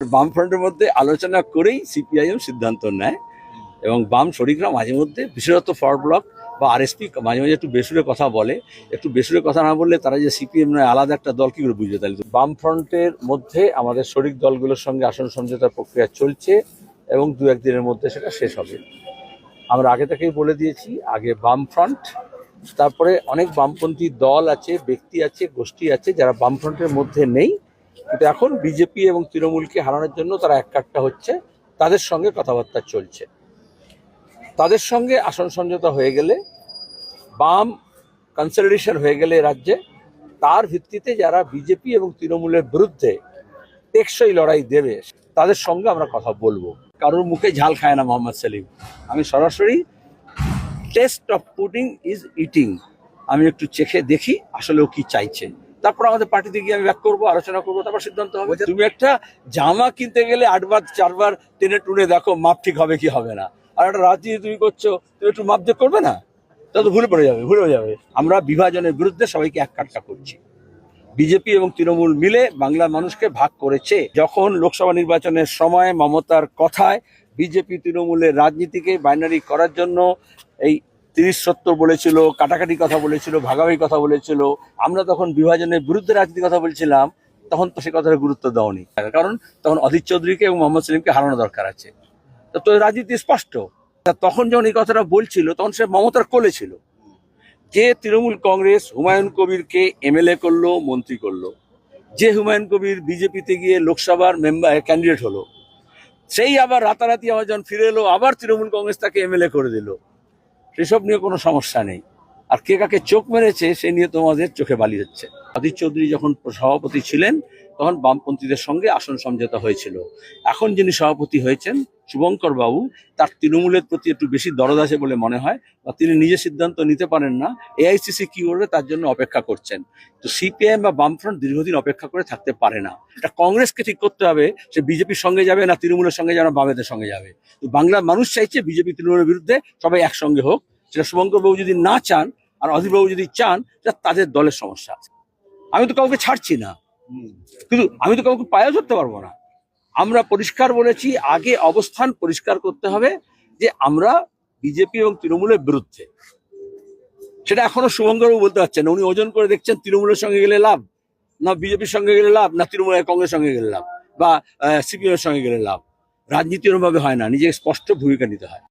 বামফ্রন্টের মধ্যে আলোচনা করেই সিপিআইএম সিদ্ধান্ত নেয় এবং বাম শরিকরা মাঝে মধ্যে বিশেষত ফরওয়ার্ড ব্লক বা আরএসপি মাঝে মাঝে একটু বেসুরে কথা বলে। একটু বেসুরে কথা না বললে তারা যে সিপিএম নয় আলাদা একটা দল কী করে বুঝবে? তাহলে বামফ্রন্টের মধ্যে আমাদের শরিক দলগুলোর সঙ্গে আসন সমঝোতার প্রক্রিয়া চলছে এবং দু একদিনের মধ্যে সেটা শেষ হবে। আমরা আগে থেকেই বলে দিয়েছি, আগে বামফ্রন্ট, তারপরে অনেক বামপন্থী দল আছে, ব্যক্তি আছে, গোষ্ঠী আছে যারা বামফ্রন্টের মধ্যে নেই, কিন্তু এখন বিজেপি এবং তৃণমূলকে হারানোর জন্য তারা এককাট্টা হচ্ছে। তাদের সঙ্গে কথাবার্তা চলছে। তাদের সঙ্গে আসন সমঝোতা হয়ে গেলে, বাম কনসলিডেশন হয়ে গেলে রাজ্যে, তার ভিত্তিতে যারা বিজেপি এবং তৃণমূলের বিরুদ্ধে টেকসই লড়াই দেবে তাদের সঙ্গে আমরা কথা বলবো। কারোর মুখে ঝাল খায় না মোহাম্মদ সেলিম। আমি সরাসরি test of pudding is eating, আমি একটু চেখে দেখি আসলে ও কি চাইছে, তারপর আমাদের পার্টিতে গিয়ে আমি ব্যাক করবো, আলোচনা করবো, তারপর সিদ্ধান্ত হবে। তুমি একটা জামা কিনতে গেলে 8বার 4বার টেনে টুনে দেখো মাপ ঠিক হবে কি হবে না, আর একটা রাজনীতি তুমি করছো, তুমি একটু মাপ দিয়ে করবে না, তা তো ভুলে যাবে। আমরা বিভাজনের বিরুদ্ধে সবাইকে এক কাট্টা করছি। বিজেপি এবং তৃণমূল মিলে বাংলার মানুষকে ভাগ করেছে। যখন লোকসভা নির্বাচনের সময় মমতার কথায় বিজেপি তৃণমূলের রাজনীতিকে বাইনারি করার জন্য এই 30-70 বলেছিল, কাটাকাটি কথা বলেছিল, ভাগাভাগি কথা বলেছিল, আমরা তখন বিভাজনের বিরুদ্ধে রাজনীতির কথা বলছিলাম, তখন তো সে কথাটা গুরুত্ব দেওনি। কারণ তখন অধীর চৌধুরীকে এবং মোহাম্মদ সেলিমকে হারানো দরকার আছে। তো রাজনীতি স্পষ্ট। তখন যখন এই কথাটা বলছিল তখন সে মমতার কোলে ছিল। যে তৃণমূল কংগ্রেস হুমায়ুন কবিরকে এমএলএ করলো, মন্ত্রী করলো, যে হুমায়ুন কবির বিজেপিতে গিয়ে লোকসভার মেম্বার ক্যান্ডিডেট হলো, সেই আবার রাতারাতি আবার যখন ফিরে এলো আবার তৃণমূল কংগ্রেস তাকে এমএলএ করে দিল। সেসব নিয়ে কোনো সমস্যা নেই। আর কে কাকে চোখ মেরেছে সে নিয়ে তোমাদের চোখে বালি হচ্ছে। অধীর চৌধুরী যখন সভাপতি ছিলেন তখন বামপন্থীদের সঙ্গে আসন সমঝোতা হয়েছিল। এখন যিনি সভাপতি হয়েছেন শুভঙ্কর বাবু, তার তৃণমূলের প্রতি একটু বেশি দরদ আছে বলে মনে হয়, বা তিনি নিজে সিদ্ধান্ত নিতে পারেন না, এআইসিসি কি করবে তার জন্য অপেক্ষা করছেন। তো সিপিআইএম বা বামফ্রন্ট দীর্ঘদিন অপেক্ষা করে থাকতে পারে না। এটা কংগ্রেসকে ঠিক করতে হবে, সে বিজেপির সঙ্গে যাবে না তৃণমূলের সঙ্গে যাবে না বামেদের সঙ্গে যাবে। তো বাংলার মানুষ চাইছে বিজেপি তৃণমূলের বিরুদ্ধে সবাই একসঙ্গে হোক। সেটা শুভঙ্কর বাবু যদি না চান আর অধীর বাবু যদি চান, সেটা তাদের দলের সমস্যা আছে। আমি তো কাউকে ছাড়ছি না, কিন্তু আমি তো কাউকে পায়েও ধরতে পারবো না। আমরা পরিষ্কার বলেছি, আগে অবস্থান পরিষ্কার করতে হবে যে আমরা বিজেপি এবং তৃণমূলের বিরুদ্ধে। সেটা এখনো শুভঙ্করবাবু বলতে পারছেন না। উনি ওজন করে দেখছেন তৃণমূলের সঙ্গে গেলে লাভ, না বিজেপির সঙ্গে গেলে লাভ, না তৃণমূলের কংগ্রেস সঙ্গে গেলে লাভ, বা সিপিএম এর সঙ্গে গেলে লাভ। রাজনীতি এরকমভাবে হয় না, নিজেকে স্পষ্ট ভূমিকা নিতে হয়।